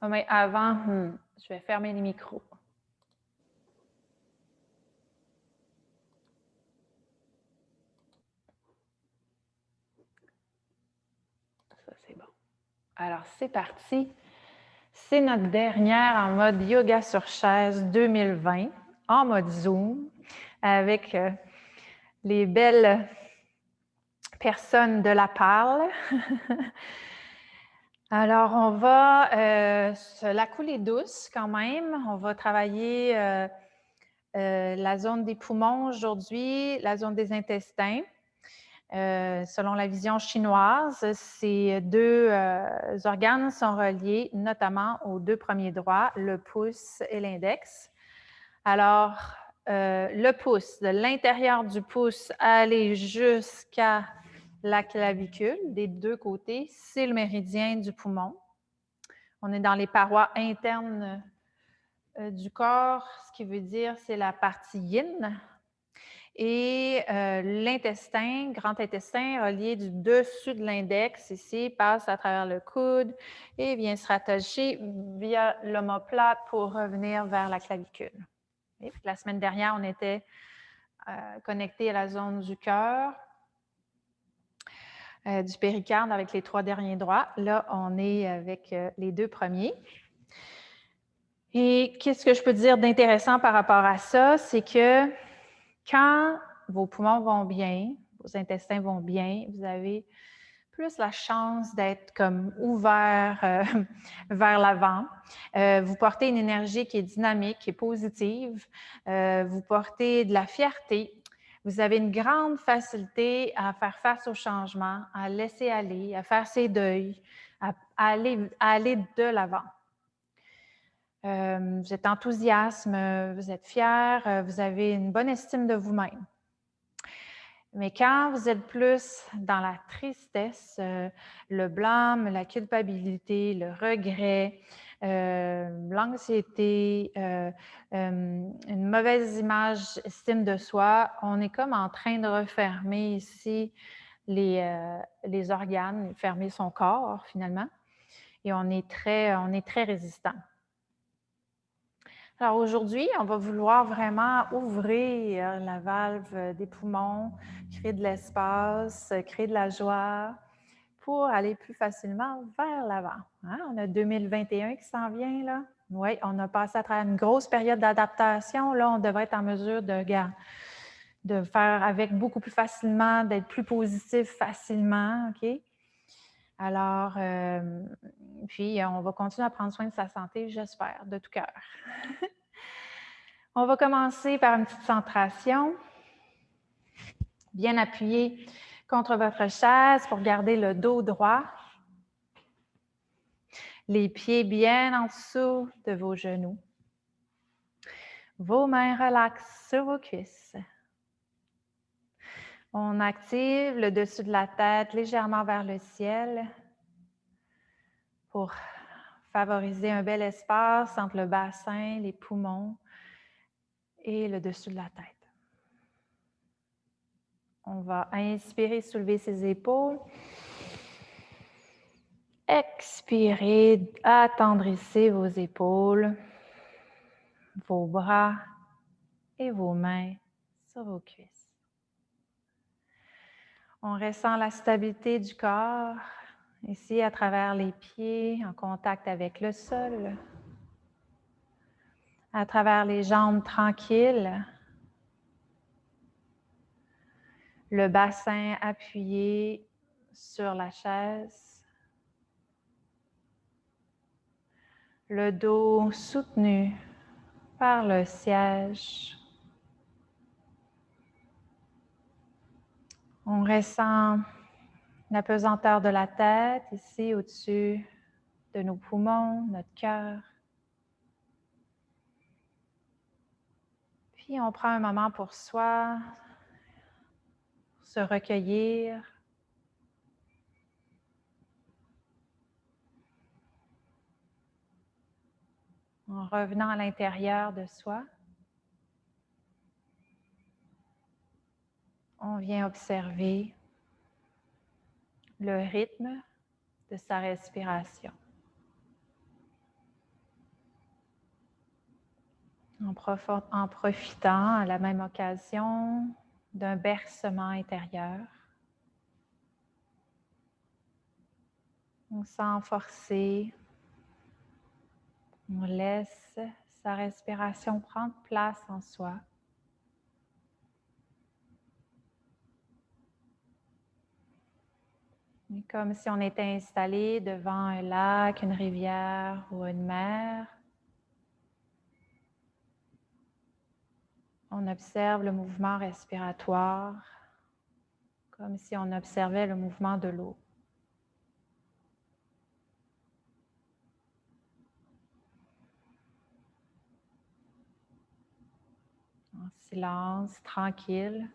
Ah, mais avant, je vais fermer les micros. Ça, c'est bon. Alors, c'est parti. C'est notre dernière en mode yoga sur chaise 2020, en mode Zoom, avec les belles personnes de la parle. Alors, on va se la couler douce quand même. On va travailler la zone des poumons aujourd'hui, la zone des intestins. Selon la vision chinoise, ces deux organes sont reliés notamment aux deux premiers doigts, le pouce et l'index. Alors, le pouce, de l'intérieur du pouce, aller jusqu'à la clavicule des deux côtés, c'est le méridien du poumon. On est dans les parois internes du corps, ce qui veut dire c'est la partie yin. Et l'intestin, grand intestin, relié du dessus de l'index, ici, passe à travers le coude et vient se rattacher via l'omoplate pour revenir vers la clavicule. Et puis, la semaine dernière, on était connecté à la zone du cœur, du péricarde avec les 3 derniers doigts. Là, on est avec les 2 premiers. Et qu'est-ce que je peux dire d'intéressant par rapport à ça? C'est que quand vos poumons vont bien, vos intestins vont bien, vous avez plus la chance d'être comme ouvert vers l'avant. Vous portez une énergie qui est dynamique, qui est positive. Vous portez de la fierté. Vous avez une grande facilité à faire face au changement, à laisser aller, à faire ses deuils, à aller de l'avant. Vous êtes enthousiaste, vous êtes fier, vous avez une bonne estime de vous-même. Mais quand vous êtes plus dans la tristesse, le blâme, la culpabilité, le regret, l'anxiété, une mauvaise image, estime de soi, on est comme en train de refermer ici les organes, fermer son corps finalement, et on est très résistant. Alors aujourd'hui, on va vouloir vraiment ouvrir la valve des poumons, créer de l'espace, créer de la joie pour aller plus facilement vers l'avant. Hein? On a 2021 qui s'en vient là. Oui, on a passé à travers une grosse période d'adaptation. Là, on devrait être en mesure de faire avec beaucoup plus facilement, d'être plus positif facilement. OK? Alors, puis on va continuer à prendre soin de sa santé, j'espère, de tout cœur. On va commencer par une petite centration. Bien appuyé contre votre chaise pour garder le dos droit. Les pieds bien en dessous de vos genoux. Vos mains relaxent sur vos cuisses. On active le dessus de la tête légèrement vers le ciel pour favoriser un bel espace entre le bassin, les poumons et le dessus de la tête. On va inspirer, soulever ses épaules. Expirez, attendrissez vos épaules, vos bras et vos mains sur vos cuisses. On ressent la stabilité du corps, ici à travers les pieds, en contact avec le sol, à travers les jambes tranquilles, le bassin appuyé sur la chaise, le dos soutenu par le siège. On ressent la pesanteur de la tête ici au-dessus de nos poumons, notre cœur. Puis on prend un moment pour soi, pour se recueillir. En revenant à l'intérieur de soi, on vient observer le rythme de sa respiration. en profitant à la même occasion d'un bercement intérieur. Donc, sans forcer, on laisse sa respiration prendre place en soi. Et comme si on était installé devant un lac, une rivière ou une mer. On observe le mouvement respiratoire comme si on observait le mouvement de l'eau. En silence, tranquille.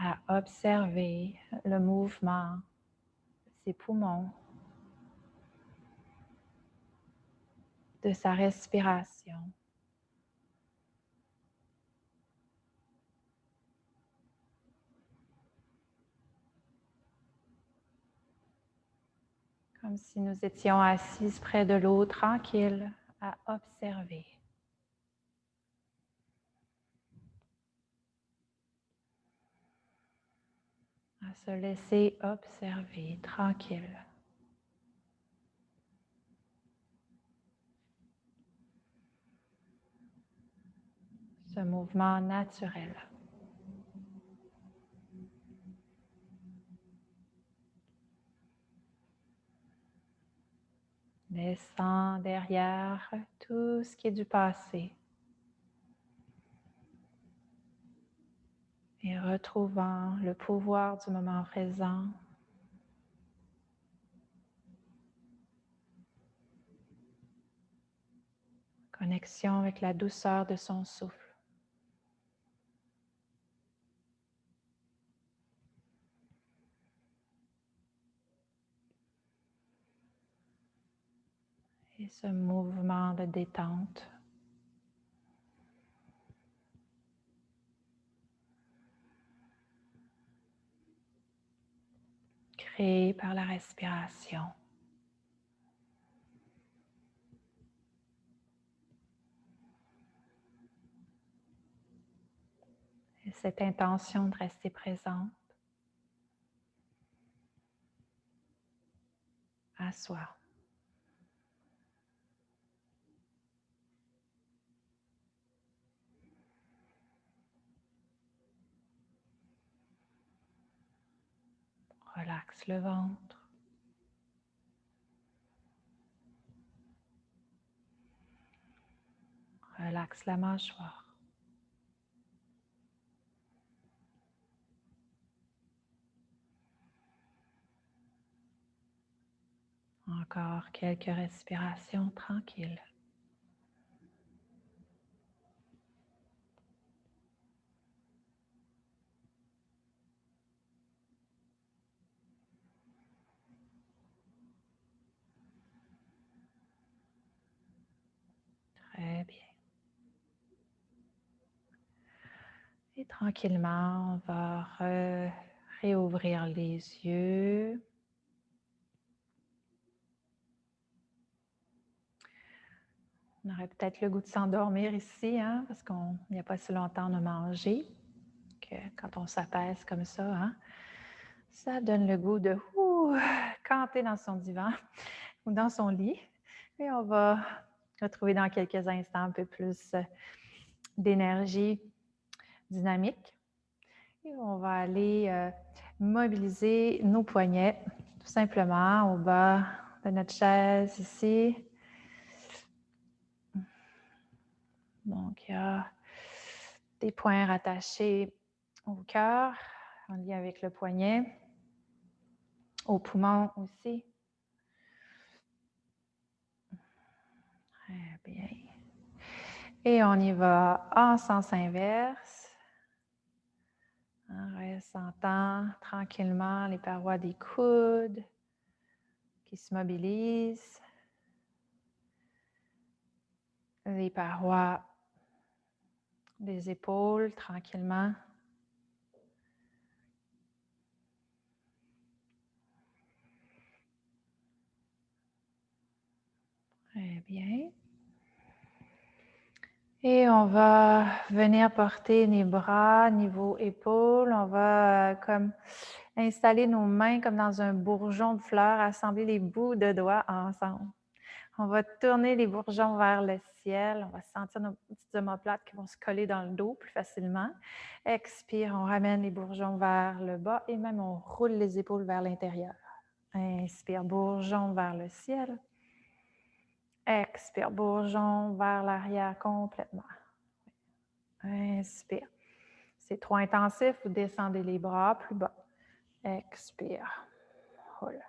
À observer le mouvement de ses poumons, de sa respiration. Comme si nous étions assises près de l'eau, tranquilles, à observer. À se laisser observer, tranquille. Ce mouvement naturel. Laissant derrière tout ce qui est du passé. Et retrouvant le pouvoir du moment présent. Connexion avec la douceur de son souffle. Et ce mouvement de détente. Créé par la respiration. Et cette intention de rester présente à soi. Relaxe le ventre. Relaxe la mâchoire. Encore quelques respirations tranquilles. Très bien. Et tranquillement, on va réouvrir les yeux. On aurait peut-être le goût de s'endormir ici, hein, parce qu'il n'y a pas si longtemps on a mangé. Que quand on s'apaise comme ça, hein, ça donne le goût de canter dans son divan ou dans son lit. Et on va retrouver dans quelques instants un peu plus d'énergie dynamique. Et on va aller mobiliser nos poignets tout simplement au bas de notre chaise ici. Donc, il y a des points rattachés au cœur, en lien avec le poignet, au poumon aussi. Très bien. Et on y va en sens inverse. En ressentant tranquillement les parois des coudes qui se mobilisent. Les parois les épaules tranquillement. Très bien. Et on va venir porter les bras niveau épaules. On va comme installer nos mains comme dans un bourgeon de fleurs, assembler les bouts de doigts ensemble. On va tourner les bourgeons vers le ciel. On va sentir nos petites omoplates qui vont se coller dans le dos plus facilement. Expire, on ramène les bourgeons vers le bas et même on roule les épaules vers l'intérieur. Inspire, bourgeon vers le ciel. Expire, bourgeon vers l'arrière complètement. Inspire. C'est trop intensif, vous descendez les bras plus bas. Expire. Roule.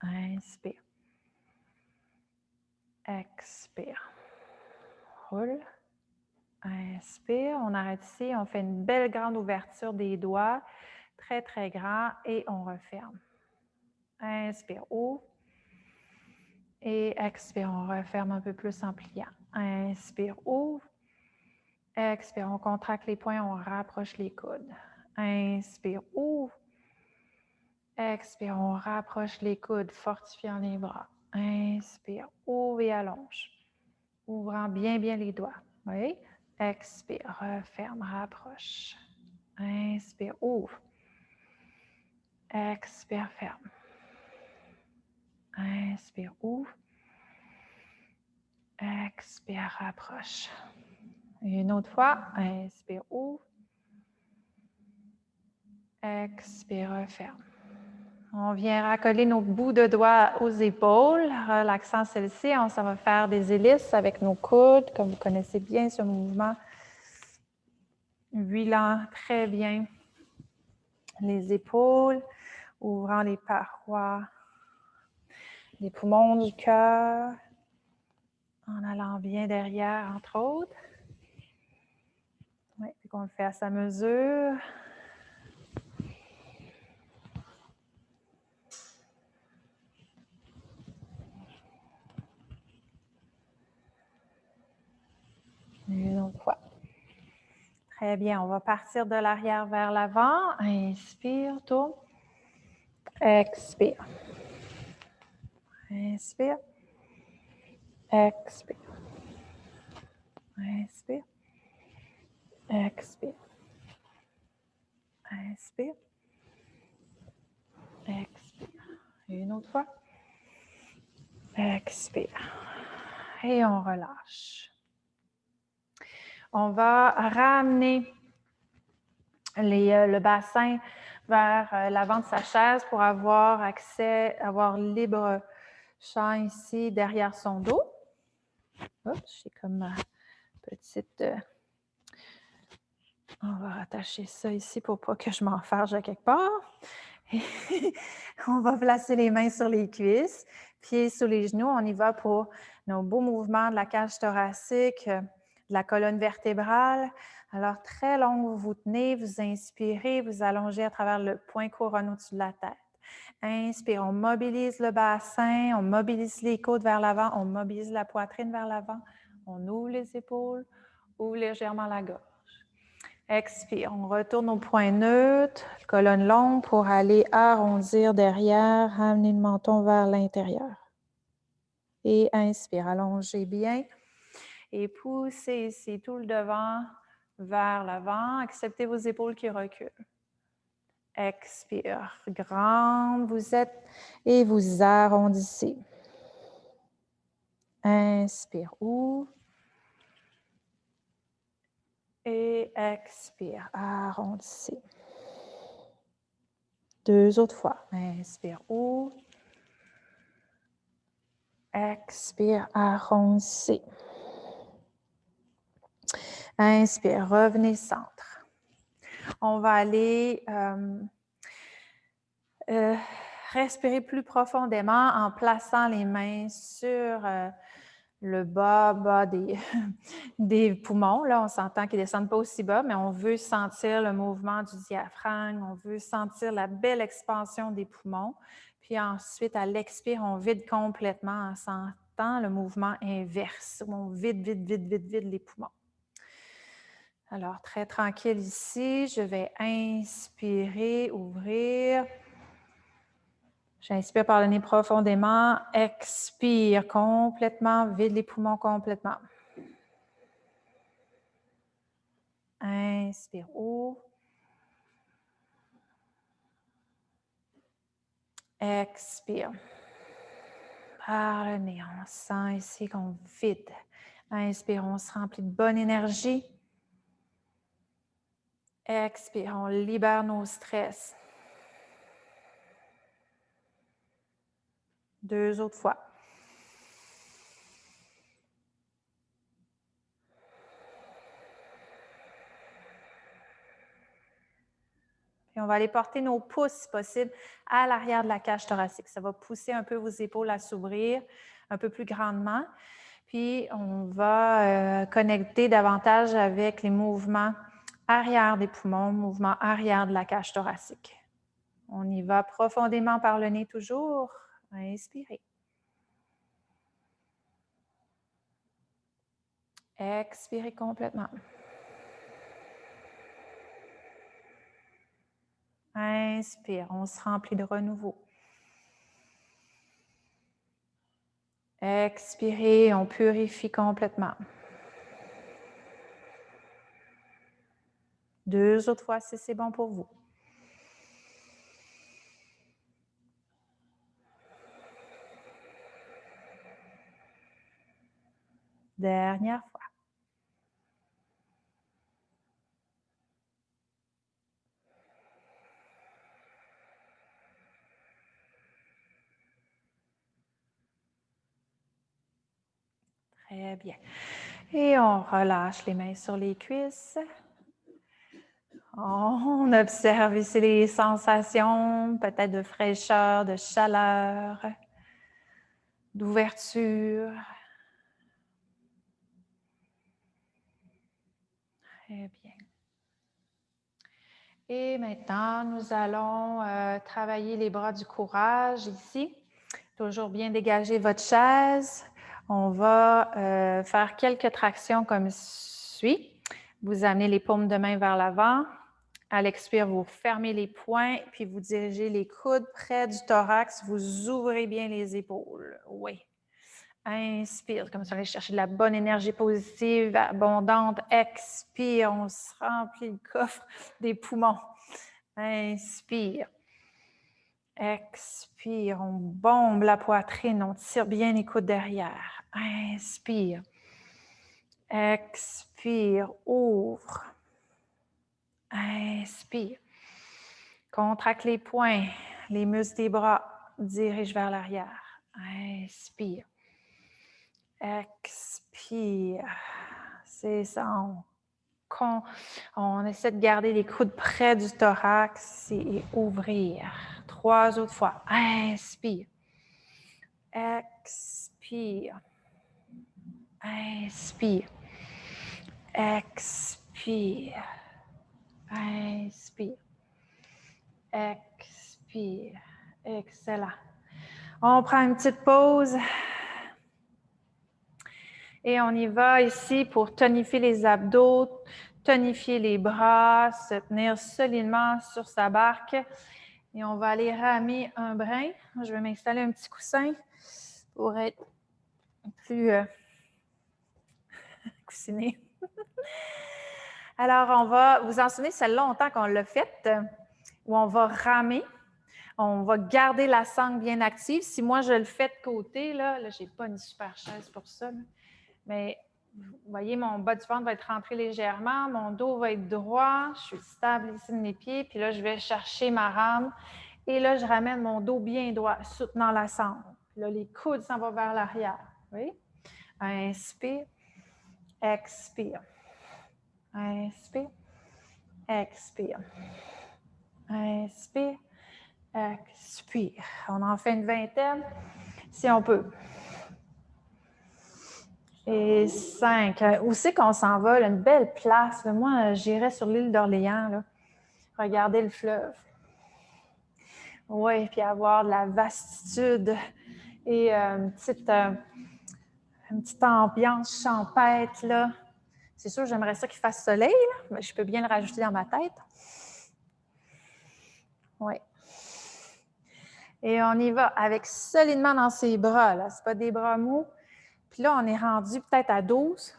Inspire. Expire. Roule. Inspire. On arrête ici. On fait une belle grande ouverture des doigts. Très, très grand. Et on referme. Inspire. Ouvre. Et expire. On referme un peu plus en pliant. Inspire. Ouvre. Expire. On contracte les poings. On rapproche les coudes. Inspire. Ouvre. Expire, on rapproche les coudes, fortifiant les bras. Inspire, ouvre et allonge. Ouvrant bien, bien les doigts. Oui. Expire, referme, rapproche. Inspire, ouvre. Expire, ferme. Inspire, ouvre. Expire, rapproche. Et une autre fois. Inspire, ouvre. Expire, referme. On vient raccoler nos bouts de doigts aux épaules, relaxant celles-ci. On s'en va faire des hélices avec nos coudes, comme vous connaissez bien ce mouvement. Huilant très bien les épaules, ouvrant les parois, les poumons du cœur, en allant bien derrière, entre autres. Oui, puis qu'on le fait à sa mesure. Une autre fois. Très bien, on va partir de l'arrière vers l'avant. Inspire, tourne. Expire. Inspire. Expire. Inspire. Expire. Inspire. Expire. Et une autre fois. Expire. Et on relâche. On va ramener le bassin vers l'avant de sa chaise pour avoir accès, avoir libre champ ici derrière son dos. Oups, j'ai comme ma petite... on va rattacher ça ici pour pas que je m'enfarge à quelque part. On va placer les mains sur les cuisses, pieds sous les genoux. On y va pour nos beaux mouvements de la cage thoracique, de la colonne vertébrale. Alors, très long, vous vous tenez, vous inspirez, vous allongez à travers le point couronne au-dessus de la tête. Inspire, on mobilise le bassin, on mobilise les côtes vers l'avant, on mobilise la poitrine vers l'avant, on ouvre les épaules, ouvre légèrement la gorge. Expire, on retourne au point neutre, colonne longue pour aller arrondir derrière, ramener le menton vers l'intérieur. Et inspire, allongez bien et poussez ici tout le devant vers l'avant. Acceptez vos épaules qui reculent. Expire, grande vous êtes et vous arrondissez. Inspire, ouvre. Et expire, arrondissez. Deux autres fois. Inspire, ouvre. Expire, arrondissez. Inspire, revenez centre. On va aller respirer plus profondément en plaçant les mains sur le bas des poumons. Là, on s'entend qu'ils ne descendent pas aussi bas, mais on veut sentir le mouvement du diaphragme, on veut sentir la belle expansion des poumons. Puis ensuite, à l'expire, on vide complètement en sentant le mouvement inverse. On vide les poumons. Alors, très tranquille ici. Je vais inspirer, ouvrir. J'inspire par le nez profondément. Expire complètement. Vide les poumons complètement. Inspire, ouvre. Expire. Par le nez, on sent ici qu'on vide. Inspire, on se remplit de bonne énergie. Expire, on libère nos stress. 2 autres fois. Puis on va aller porter nos pouces, si possible, à l'arrière de la cage thoracique. Ça va pousser un peu vos épaules à s'ouvrir un peu plus grandement. Puis on va connecter davantage avec les mouvements arrière des poumons, mouvements arrière de la cage thoracique. On y va profondément par le nez toujours. Inspirez. Expirez complètement. Inspire, on se remplit de renouveau. Expirez, on purifie complètement. 2 autres fois si c'est bon pour vous. Dernière fois. Très bien. Et on relâche les mains sur les cuisses. On observe ici les sensations, peut-être de fraîcheur, de chaleur, d'ouverture. Très bien. Et maintenant, nous allons travailler les bras du courage ici. Toujours bien dégager votre chaise. On va faire quelques tractions comme suit. Vous amenez les paumes de main vers l'avant. À l'expire, vous fermez les poings, puis vous dirigez les coudes près du thorax. Vous ouvrez bien les épaules. Oui. Inspire, comme ça, allez chercher de la bonne énergie positive, abondante. Expire, on se remplit le coffre des poumons. Inspire. Expire, on bombe la poitrine, on tire bien les coudes derrière. Inspire. Expire, ouvre. Inspire. Contracte les poings, les muscles des bras, dirige vers l'arrière. Inspire. Expire. C'est ça. On essaie de garder les coudes près du thorax et ouvrir. 3 autres fois. Inspire. Expire. Inspire. Expire. Inspire. Expire. Excellent. On prend une petite pause. Et on y va ici pour tonifier les abdos, tonifier les bras, se tenir solidement sur sa barque. Et on va aller ramer un brin. Je vais m'installer un petit coussin pour être plus coussiné. Alors, on va, vous en souvenez, c'est longtemps qu'on l'a fait, où on va ramer. On va garder la sangle bien active. Si moi, je le fais de côté, là je n'ai pas une super chaise pour ça, là. Mais vous voyez, mon bas du ventre va être rentré légèrement, mon dos va être droit, je suis stable ici de mes pieds, puis là, je vais chercher ma rame. Et là, je ramène mon dos bien droit, soutenant la sangle. Puis là, les coudes s'en vont vers l'arrière. Oui? Inspire, expire. Inspire, expire. Inspire, expire. On en fait une vingtaine, si on peut. Et 5. Où c'est qu'on s'en va? Là, une belle place. Là. Moi, j'irais sur l'île d'Orléans, là, regarder le fleuve. Oui, puis avoir de la vastitude et une petite ambiance champêtre, là. C'est sûr, j'aimerais ça qu'il fasse soleil, là, mais je peux bien le rajouter dans ma tête. Oui. Et on y va avec solidement dans ses bras. Ce n'est pas des bras mous. Puis là, on est rendu peut-être à 12.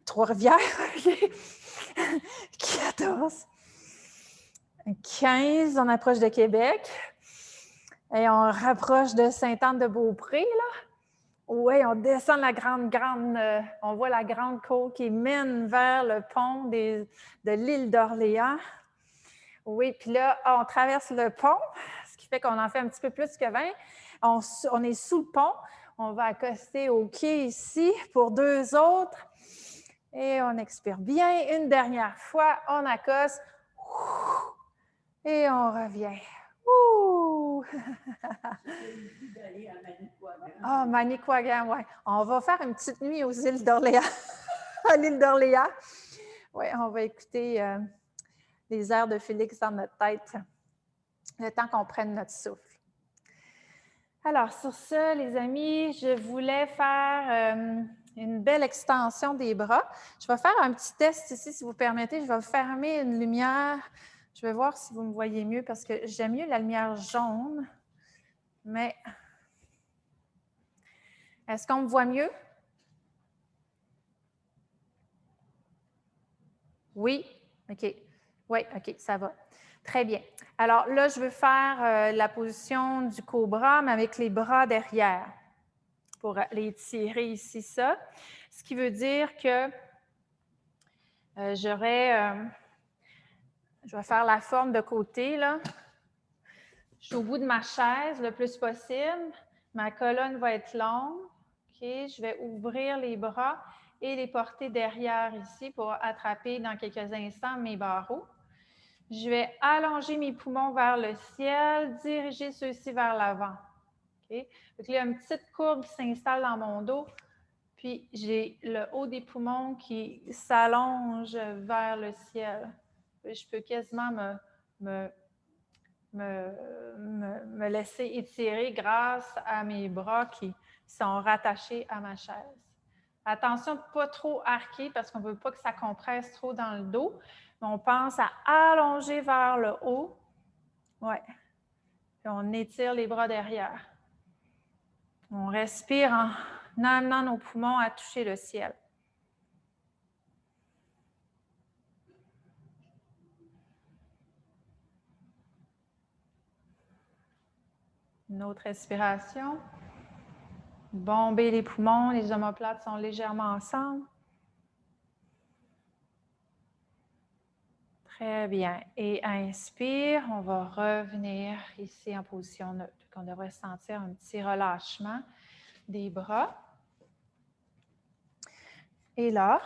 Trois-Rivières. OK. 14. 15, on approche de Québec. Et on rapproche de Sainte-Anne-de-Beaupré, là. Oui, on descend la grande, on voit la grande côte qui mène vers le pont de l'île d'Orléans. Oui, puis là, on traverse le pont, ce qui fait qu'on en fait un petit peu plus que 20. On est sous le pont. On va accoster au quai ici pour 2 autres. Et on expire bien. Une dernière fois, on accoste. Et on revient. Ouh! Ah, Manicouagan, oui. On va faire une petite nuit aux îles d'Orléans, à l'île d'Orléans. Oui, on va écouter les airs de Félix dans notre tête, le temps qu'on prenne notre souffle. Alors, sur ce, les amis, je voulais faire une belle extension des bras. Je vais faire un petit test ici, si vous permettez. Je vais fermer une lumière. Je vais voir si vous me voyez mieux parce que j'aime mieux la lumière jaune. Mais est-ce qu'on me voit mieux? Oui? OK. Oui, OK, ça va. Très bien. Alors là, je veux faire la position du cobra, mais avec les bras derrière pour les tirer ici, ça. Ce qui veut dire que je vais faire la forme de côté, là. Je suis au bout de ma chaise le plus possible. Ma colonne va être longue. OK, je vais ouvrir les bras et les porter derrière ici pour attraper dans quelques instants mes barreaux. Je vais allonger mes poumons vers le ciel, diriger ceux-ci vers l'avant. Okay? Donc, il y a une petite courbe qui s'installe dans mon dos, puis j'ai le haut des poumons qui s'allonge vers le ciel. Je peux quasiment me laisser étirer grâce à mes bras qui sont rattachés à ma chaise. Attention de ne pas trop arquer parce qu'on ne veut pas que ça compresse trop dans le dos. On pense à allonger vers le haut. Oui. Puis on étire les bras derrière. On respire en amenant nos poumons à toucher le ciel. Une autre respiration. Bomber les poumons, les omoplates sont légèrement ensemble. Très bien. Et inspire, on va revenir ici en position neutre. On devrait sentir un petit relâchement des bras. Et là,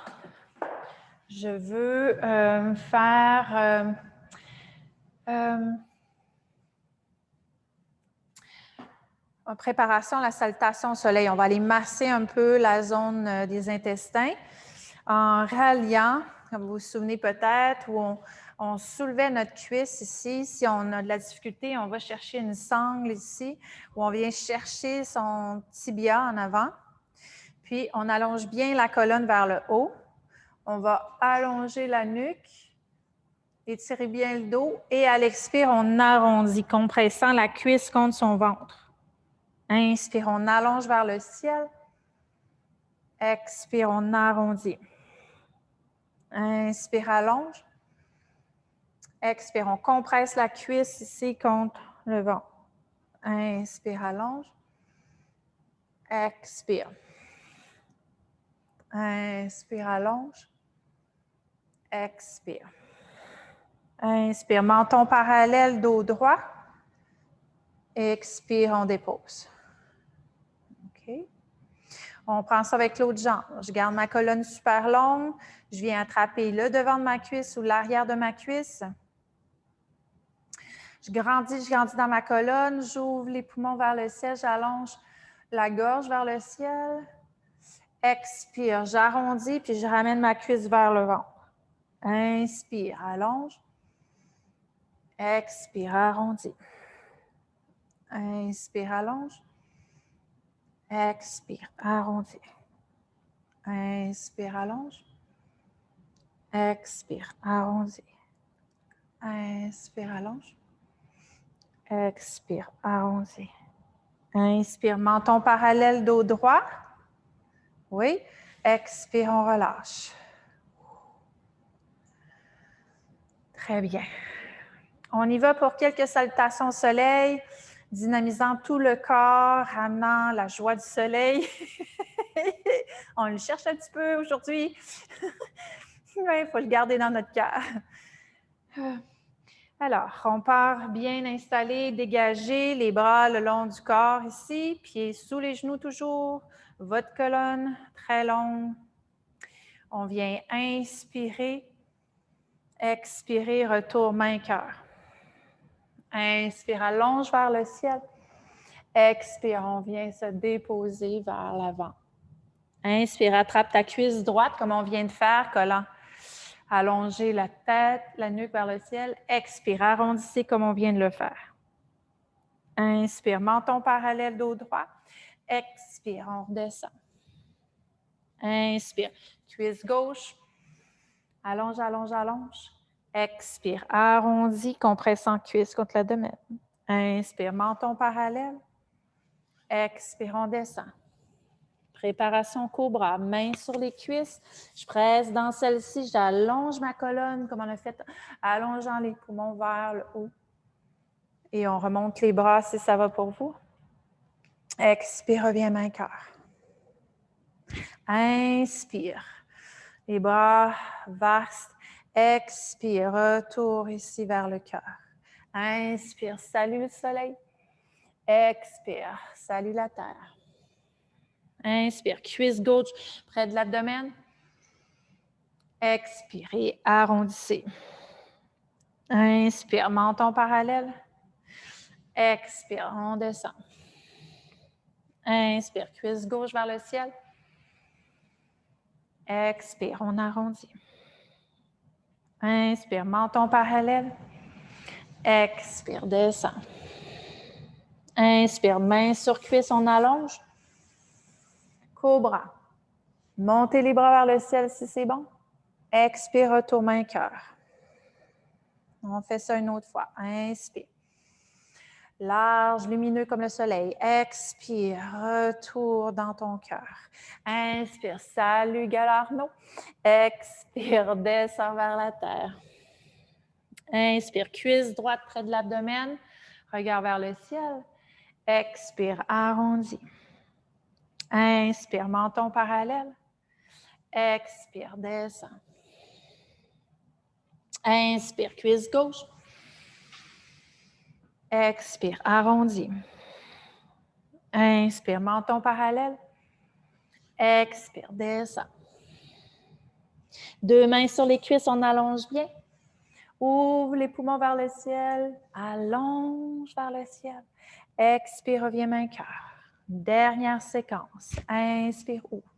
je veux faire en préparation à la salutation au soleil. On va aller masser un peu la zone des intestins en ralliant, comme vous vous souvenez peut-être, où on soulevait notre cuisse ici. Si on a de la difficulté, on va chercher une sangle ici, où on vient chercher son tibia en avant. Puis, on allonge bien la colonne vers le haut. On va allonger la nuque, étirer bien le dos. Et à l'expire, on arrondit, compressant la cuisse contre son ventre. Inspire, on allonge vers le ciel. Expire, on arrondit. Inspire, allonge. Expire, on compresse la cuisse ici contre le ventre. Inspire, allonge. Expire. Inspire, allonge. Expire. Inspire, menton parallèle, dos droit. Expire, on dépose. OK. On prend ça avec l'autre jambe. Je garde ma colonne super longue. Je viens attraper le devant de ma cuisse ou l'arrière de ma cuisse. Je grandis dans ma colonne. J'ouvre les poumons vers le ciel. J'allonge la gorge vers le ciel. Expire, j'arrondis, puis je ramène ma cuisse vers le ventre. Inspire, allonge. Expire, arrondis. Inspire, allonge. Expire, arrondis. Inspire, allonge. Expire, arrondis. Inspire, allonge. Expire, arrondis. Inspire, menton parallèle, dos droit. Oui. Expire, on relâche. Très bien. On y va pour quelques salutations au soleil, dynamisant tout le corps, ramenant la joie du soleil. On le cherche un petit peu aujourd'hui. Oui, il faut le garder dans notre cœur. Alors, on part bien installé, dégagé, les bras le long du corps ici, pieds sous les genoux toujours, votre colonne très longue. On vient inspirer, expirer, retour main-cœur. Inspire, allonge vers le ciel. Expire, on vient se déposer vers l'avant. Inspire, attrape ta cuisse droite comme on vient de faire, collant. Allongez la tête, la nuque vers le ciel. Expire, arrondissez comme on vient de le faire. Inspire, menton parallèle, dos droit. Expire, on redescend. Inspire, cuisse gauche. Allonge, allonge, allonge. Expire, arrondi, compressant cuisse contre l'abdomen. Inspire, menton parallèle. Expire, on descend. Préparation cobra, main sur les cuisses. Je presse dans celle-ci, j'allonge ma colonne comme on a fait, allongeant les poumons vers le haut. Et on remonte les bras si ça va pour vous. Expire, reviens main-cœur. Inspire. Les bras vastes. Expire, retour ici vers le cœur. Inspire, salue le soleil. Expire, salue la terre. Inspire, cuisse gauche près de l'abdomen. Expirez, arrondissez. Inspire, menton parallèle. Expire, on descend. Inspire, cuisse gauche vers le ciel. Expire, on arrondit. Inspire, menton parallèle. Expire, descend. Inspire, main sur cuisse, on allonge. Cobra. Montez les bras vers le ciel si c'est bon. Expire, retour main-cœur. On fait ça une autre fois. Inspire. Large, lumineux comme le soleil. Expire, retour dans ton cœur. Inspire, salut Galarno. Expire, descends vers la terre. Inspire, cuisse droite près de l'abdomen. Regard vers le ciel. Expire, arrondi. Inspire, menton parallèle. Expire, descend. Inspire, cuisse gauche. Expire, arrondi. Inspire, menton parallèle. Expire, descend. Deux mains sur les cuisses, on allonge bien. Ouvre les poumons vers le ciel. Allonge vers le ciel. Expire, reviens main-cœur. Dernière séquence. Inspire, ouvre.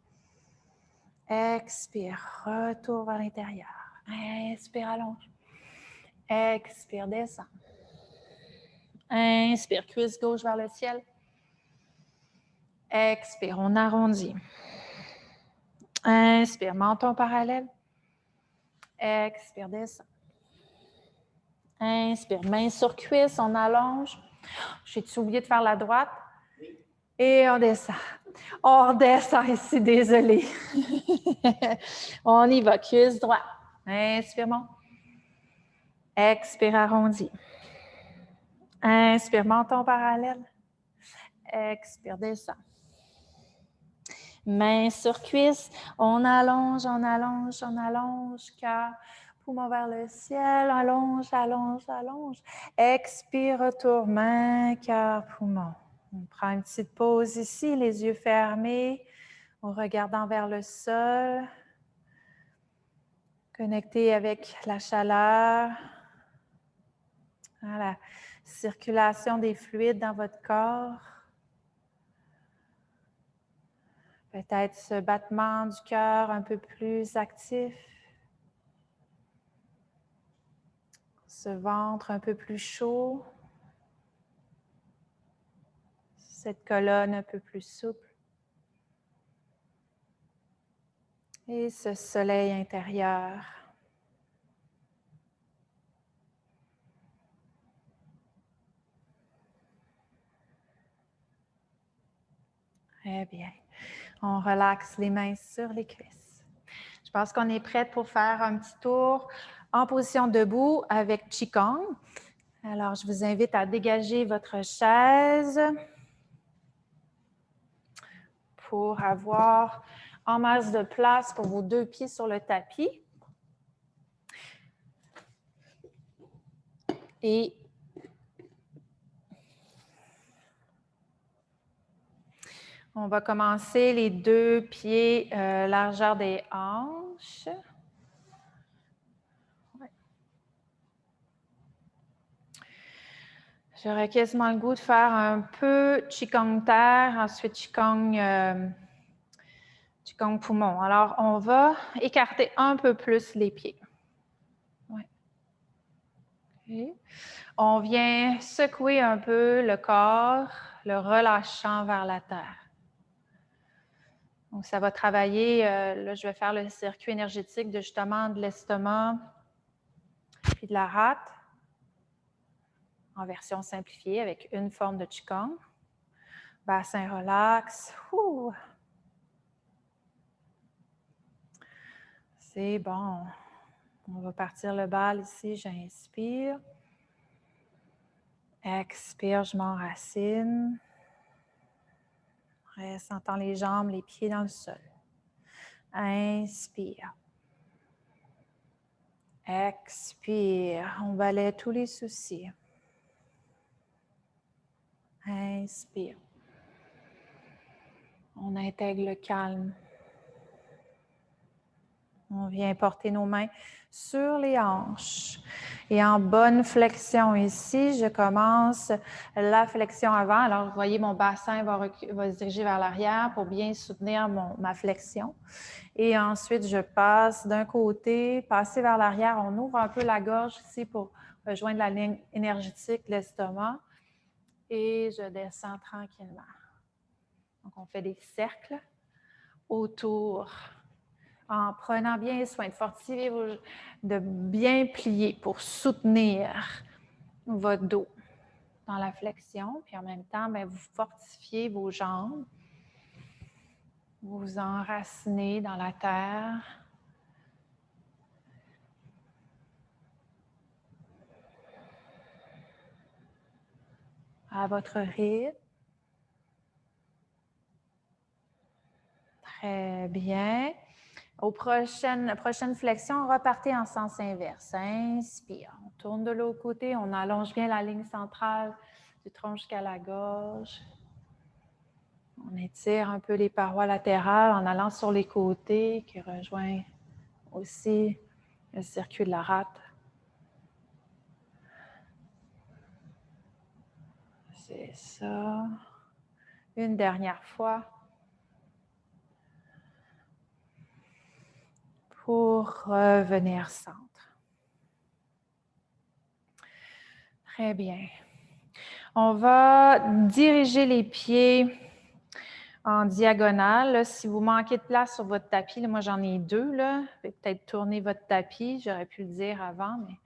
Expire, retour vers l'intérieur. Inspire, allonge. Expire, descend. Inspire, cuisse gauche vers le ciel. Expire, on arrondit. Inspire, menton parallèle. Expire, descend. Inspire, main sur cuisse, on allonge. J'ai-tu oublié de faire la droite? Oui. Et on descend. On redescend ici, désolé. On y va, cuisse droite. Inspire, monte. Expire, arrondi. Inspire, menton parallèle. Expire, descend. Main sur cuisse, on allonge, on allonge, on allonge, cœur, poumon vers le ciel, allonge, allonge, allonge. Expire, retour, main, cœur, poumon. On prend une petite pause ici, les yeux fermés, en regardant vers le sol. Connecté avec la chaleur, la circulation des fluides dans votre corps. Peut-être ce battement du cœur un peu plus actif. Ce ventre un peu plus chaud. Cette colonne un peu plus souple. Et ce soleil intérieur. Très bien. On relaxe les mains sur les cuisses. Je pense qu'on est prête pour faire un petit tour en position debout avec Qigong. Alors, je vous invite à dégager votre chaise pour avoir en masse de place pour vos 2 pieds sur le tapis. Et on va commencer les 2 pieds largeur des hanches. Ouais. J'aurais quasiment le goût de faire un peu Qigong terre, ensuite Qigong poumon. Alors, on va écarter un peu plus les pieds. Ouais. Okay. On vient secouer un peu le corps, le relâchant vers la terre. Donc, ça va travailler, là, je vais faire le circuit énergétique de justement de l'estomac puis de la rate en version simplifiée avec une forme de Qigong. Bassin relax. Ouh. C'est bon. On va partir le bal ici. J'inspire. Expire, je m'enracine. Sentant les jambes, les pieds dans le sol. Inspire. Expire. On balaie tous les soucis. Inspire. On intègre le calme. On vient porter nos mains sur les hanches. Et en bonne flexion ici, je commence la flexion avant. Alors, vous voyez, mon bassin va se diriger vers l'arrière pour bien soutenir ma flexion. Et ensuite, je passe d'un côté, passer vers l'arrière. On ouvre un peu la gorge ici pour rejoindre la ligne énergétique de l'estomac. Et je descends tranquillement. Donc, on fait des cercles autour en prenant bien soin de fortifier, de bien plier pour soutenir votre dos dans la flexion. Puis en même temps, bien, vous fortifiez vos jambes. Vous vous enracinez dans la terre. À votre rythme. Très bien. Aux prochaines flexions, repartez en sens inverse. Inspire. On tourne de l'autre côté. On allonge bien la ligne centrale du tronc jusqu'à la gorge. On étire un peu les parois latérales en allant sur les côtés qui rejoint aussi le circuit de la rate. C'est ça. Une dernière fois. Pour revenir centre. Très bien. On va diriger les pieds en diagonale. Là, si vous manquez de place sur votre tapis, là, moi j'en ai 2. Là. Peut-être tourner votre tapis, j'aurais pu le dire avant, mais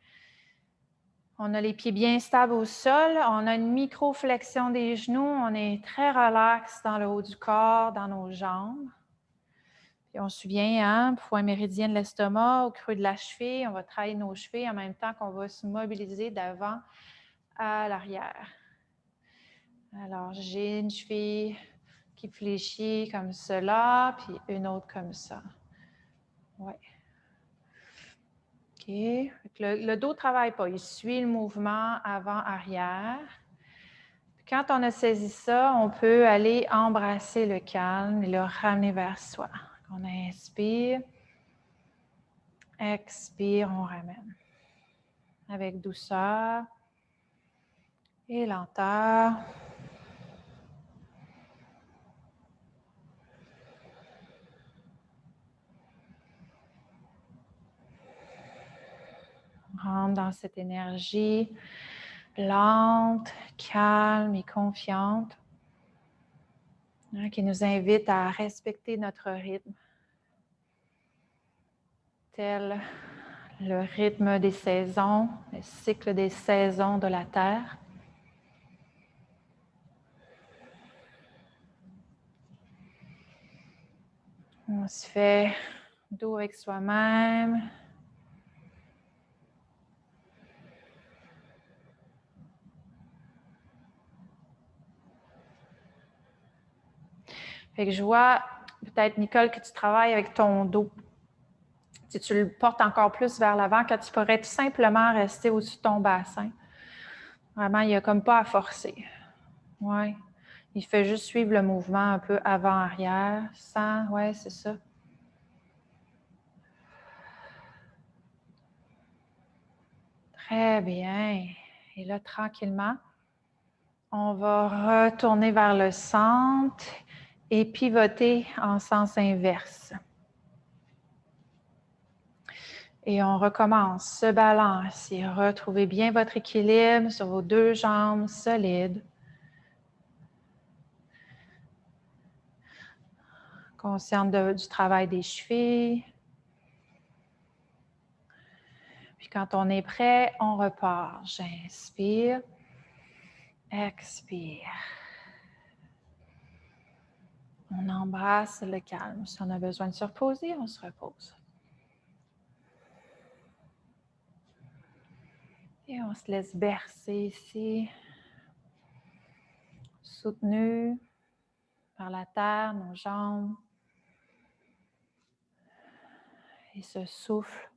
on a les pieds bien stables au sol. On a une micro-flexion des genoux. On est très relax dans le haut du corps, dans nos jambes. Puis on se souvient, hein, point méridien de l'estomac, au creux de la cheville. On va travailler nos chevilles en même temps qu'on va se mobiliser d'avant à l'arrière. Alors, j'ai une cheville qui fléchit comme cela, puis une autre comme ça. Ouais. OK. Le dos ne travaille pas. Il suit le mouvement avant-arrière. Quand on a saisi ça, on peut aller embrasser le calme et le ramener vers soi. On inspire. Expire, on ramène. Avec douceur et lenteur. On rentre dans cette énergie lente, calme et confiante, hein, qui nous invite à respecter notre rythme. tel le rythme des saisons, le cycle des saisons de la Terre. On se fait doux avec soi-même. Fait que je vois, peut-être, Nicole, que tu travailles avec ton dos. Si tu le portes encore plus vers l'avant, quand tu pourrais tout simplement rester au-dessus de ton bassin. Vraiment, il n'y a comme pas à forcer. Oui. Il fait juste suivre le mouvement un peu avant-arrière, sans, oui, c'est ça. Très bien. Et là, tranquillement, on va retourner vers le centre et pivoter en sens inverse. Et on recommence, se balance et retrouvez bien votre équilibre sur vos deux jambes solides. Consciente du travail des chevilles. Puis quand on est prêt, on repart. J'inspire, expire. On embrasse le calme. Si on a besoin de se reposer, on se repose. Et on se laisse bercer ici, soutenu par la terre, nos jambes. Et ce souffle.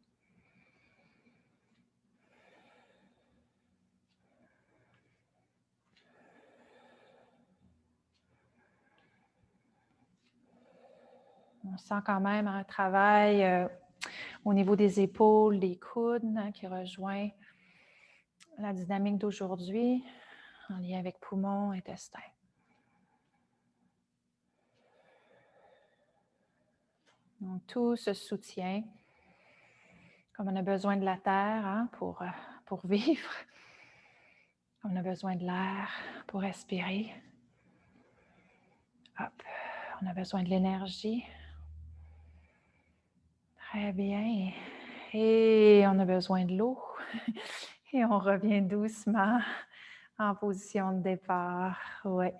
On sent quand même un travail au niveau des épaules, des coudes, qui rejoint la dynamique d'aujourd'hui en lien avec poumons, intestin. Donc, tout ce soutien, comme on a besoin de la terre pour vivre, on a besoin de l'air pour respirer. Hop, on a besoin de l'énergie. Très bien. Et on a besoin de l'eau. Et on revient doucement en position de départ. Ouais.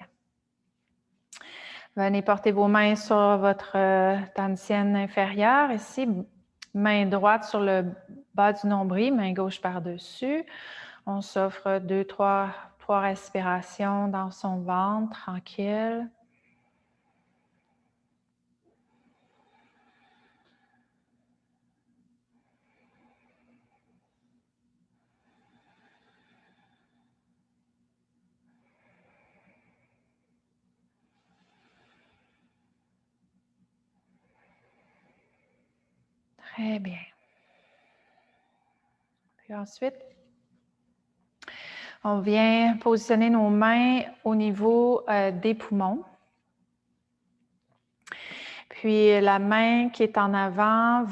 Venez porter vos mains sur votre tantienne inférieure. Ici, main droite sur le bas du nombril, main gauche par-dessus. On s'offre trois respirations dans son ventre, tranquille. Très bien. Puis ensuite, on vient positionner nos mains au niveau des poumons. Puis la main qui est en avant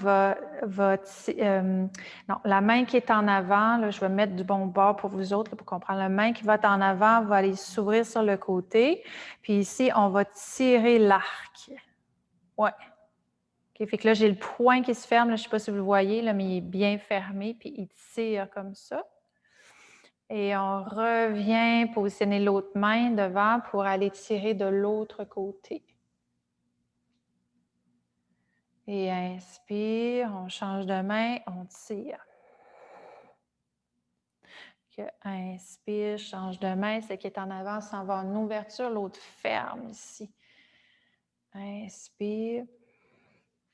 la main qui est en avant, là, je vais mettre du bon bord pour vous autres là, pour comprendre. La main qui va être en avant va aller s'ouvrir sur le côté. Puis ici, on va tirer l'arc. Ouais. OK, fait que là, j'ai le poing qui se ferme. Là, je ne sais pas si vous le voyez, là, mais il est bien fermé. Puis il tire comme ça. Et on revient positionner l'autre main devant pour aller tirer de l'autre côté. Et inspire, on change de main, on tire. Inspire, change de main, ce qui est en avant s'en va en ouverture, l'autre ferme ici. Inspire,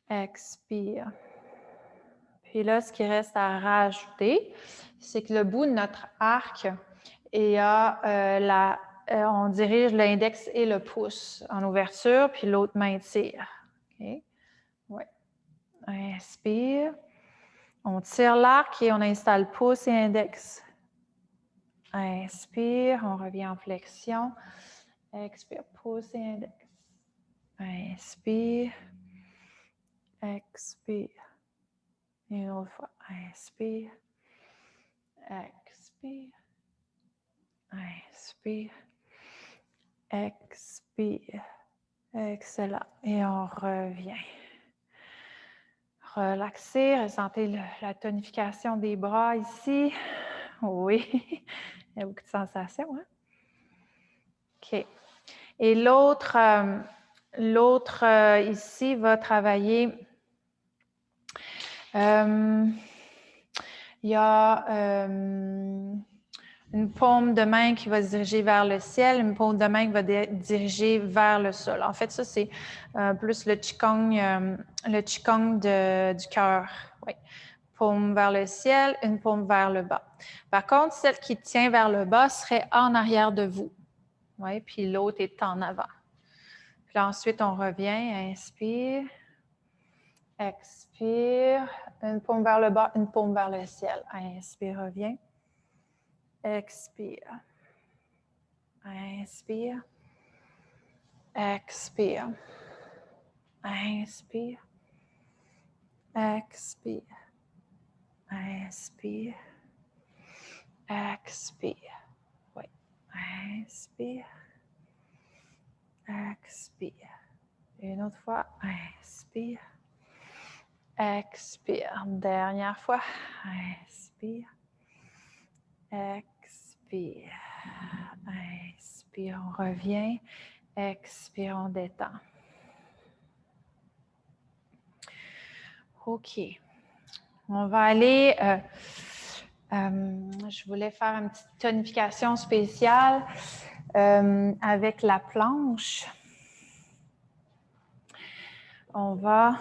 expire. Puis là, ce qui reste à rajouter, c'est que le bout de notre arc, on dirige l'index et le pouce en ouverture, puis l'autre main tire. Okay? Ouais. Inspire. On tire l'arc et on installe pouce et index. Inspire, on revient en flexion. Expire, pouce et index. Inspire. Expire. Et une autre fois. Inspire. Expire. Inspire. Expire. Excellent. Et on revient. Relaxez, ressentez la tonification des bras ici. Oui, il y a beaucoup de sensations. Hein? OK. Et l'autre ici va travailler. Il y a une paume de main qui va se diriger vers le ciel, une paume de main qui va diriger vers le sol. En fait, ça, c'est plus le Qigong du cœur. Oui. Paume vers le ciel, une paume vers le bas. Par contre, celle qui tient vers le bas serait en arrière de vous. Oui, puis l'autre est en avant. Puis là, ensuite, on revient, inspire, expire, une paume vers le bas, une paume vers le ciel. Inspire, reviens. Expire. Inspire. Expire. Inspire. Expire. Inspire. Expire. Oui. Inspire. Expire. Une autre fois. Inspire. Expire. Dernière fois. Inspire. Expire. Inspire. On revient. Expire. On détend. OK. On va aller... je voulais faire une petite tonification spéciale avec la planche. On va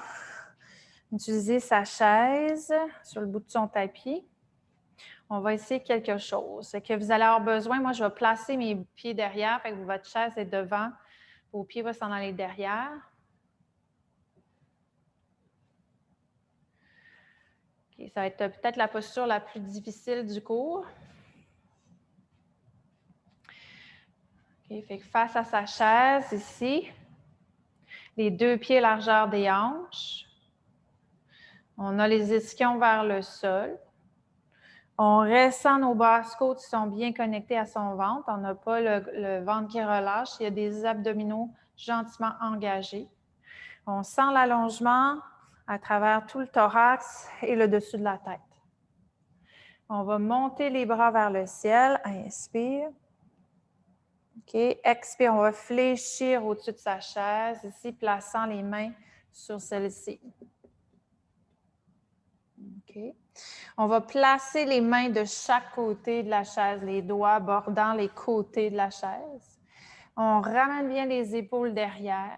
utiliser sa chaise sur le bout de son tapis. On va essayer quelque chose. C'est que vous allez avoir besoin, moi je vais placer mes pieds derrière, fait que votre chaise est devant, vos pieds vont s'en aller derrière. Okay, ça va être peut-être la posture la plus difficile du cours. Okay, fait que face à sa chaise ici, les deux pieds largeur des hanches. On a les ischions vers le sol. On ressent nos basses côtes qui sont bien connectées à son ventre. On n'a pas le ventre qui relâche. Il y a des abdominaux gentiment engagés. On sent l'allongement à travers tout le thorax et le dessus de la tête. On va monter les bras vers le ciel. Inspire. OK. Expire. On va fléchir au-dessus de sa chaise, ici, plaçant les mains sur celle-ci. OK. On va placer les mains de chaque côté de la chaise, les doigts bordant les côtés de la chaise. On ramène bien les épaules derrière.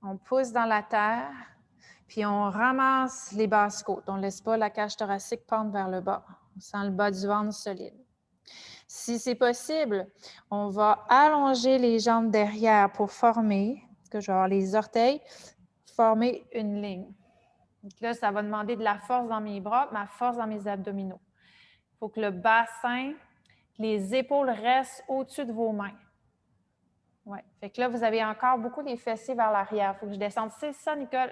On pousse dans la terre, puis on ramasse les basses côtes. On ne laisse pas la cage thoracique pendre vers le bas. On sent le bas du ventre solide. Si c'est possible, on va allonger les jambes derrière pour former, que je vais avoir les orteils, former une ligne. Donc là, ça va demander de la force dans mes bras, ma force dans mes abdominaux. Il faut que le bassin, les épaules restent au-dessus de vos mains. Oui. Fait que là, vous avez encore beaucoup les fessiers vers l'arrière. Il faut que je descende. C'est ça, Nicole?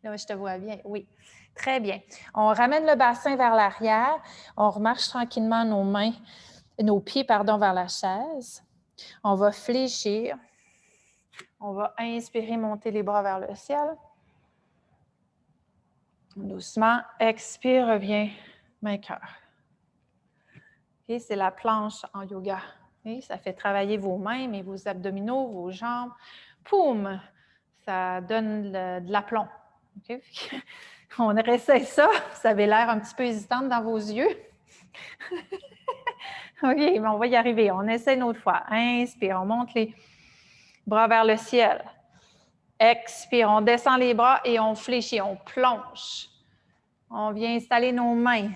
Là, je te vois bien. Oui. Très bien. On ramène le bassin vers l'arrière. On remarche tranquillement nos pieds, vers la chaise. On va fléchir. On va inspirer, monter les bras vers le ciel. Doucement, expire, reviens, main cœur. Okay, c'est la planche en yoga. Okay, ça fait travailler vos mains, mais vos abdominaux, vos jambes. Poum! Ça donne de l'aplomb. Okay? On réessaye ça. Vous avez l'air un petit peu hésitante dans vos yeux. OK, mais on va y arriver. On essaie une autre fois. Inspire, on monte les bras vers le ciel. Expire, on descend les bras et on fléchit, on plonge. On vient installer nos mains,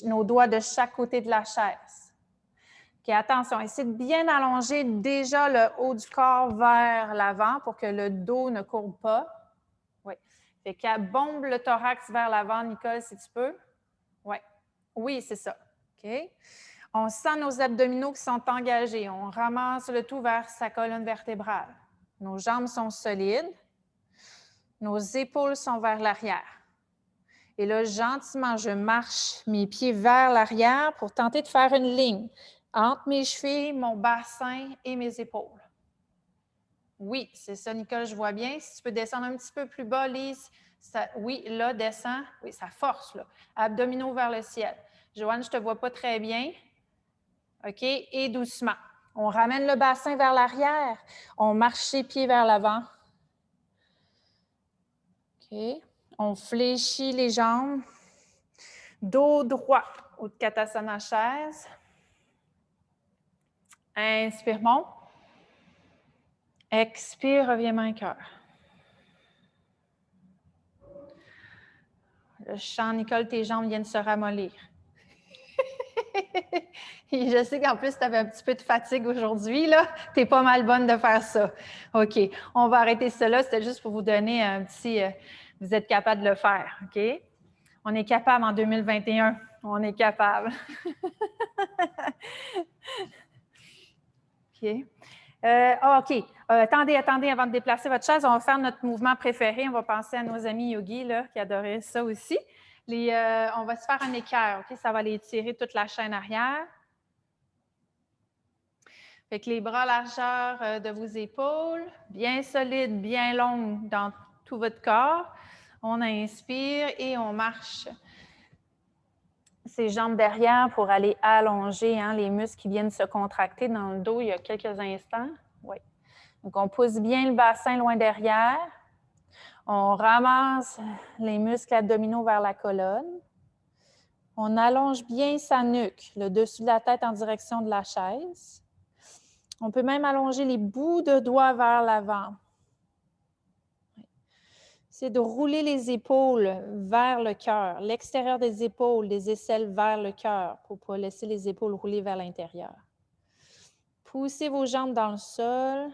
nos doigts de chaque côté de la chaise. OK, attention, essayez de bien allonger déjà le haut du corps vers l'avant pour que le dos ne courbe pas. Oui. Fait que bombe le thorax vers l'avant, Nicole, si tu peux. Oui. Oui, c'est ça. OK. On sent nos abdominaux qui sont engagés. On ramasse le tout vers sa colonne vertébrale. Nos jambes sont solides. Nos épaules sont vers l'arrière. Et là, gentiment, je marche mes pieds vers l'arrière pour tenter de faire une ligne entre mes chevilles, mon bassin et mes épaules. Oui, c'est ça, Nicole, je vois bien. Si tu peux descendre un petit peu plus bas, Lise. Ça, oui, là, descend. Oui, ça force, là. Abdominaux vers le ciel. Joanne, je ne te vois pas très bien. OK? Et doucement. On ramène le bassin vers l'arrière. On marche les pieds vers l'avant. OK? On fléchit les jambes. Dos droit. Utkatasana chaise. Inspire, monte. Expire, reviens main cœur. Je sens, Nicole, tes jambes viennent se ramollir. Je sais qu'en plus, tu avais un petit peu de fatigue aujourd'hui. Tu es pas mal bonne de faire ça. OK. On va arrêter cela. C'était juste pour vous donner un petit... vous êtes capable de le faire. OK? On est capable en 2021. On est capable. OK. OK. Attendez, avant de déplacer votre chaise, on va faire notre mouvement préféré. On va penser à nos amis yogis là, qui adoraient ça aussi. On va se faire un équerre. OK? Ça va les tirer toute la chaîne arrière. Fait que les bras à largeur de vos épaules, bien solides, bien longues dans tout votre corps. On inspire et on marche ses jambes derrière pour aller allonger les muscles qui viennent se contracter dans le dos il y a quelques instants. Oui. Donc, on pousse bien le bassin loin derrière. On ramasse les muscles abdominaux vers la colonne. On allonge bien sa nuque, le dessus de la tête en direction de la chaise. On peut même allonger les bouts de doigts vers l'avant. C'est de rouler les épaules vers le cœur, l'extérieur des épaules, des aisselles vers le cœur pour ne pas laisser les épaules rouler vers l'intérieur. Poussez vos jambes dans le sol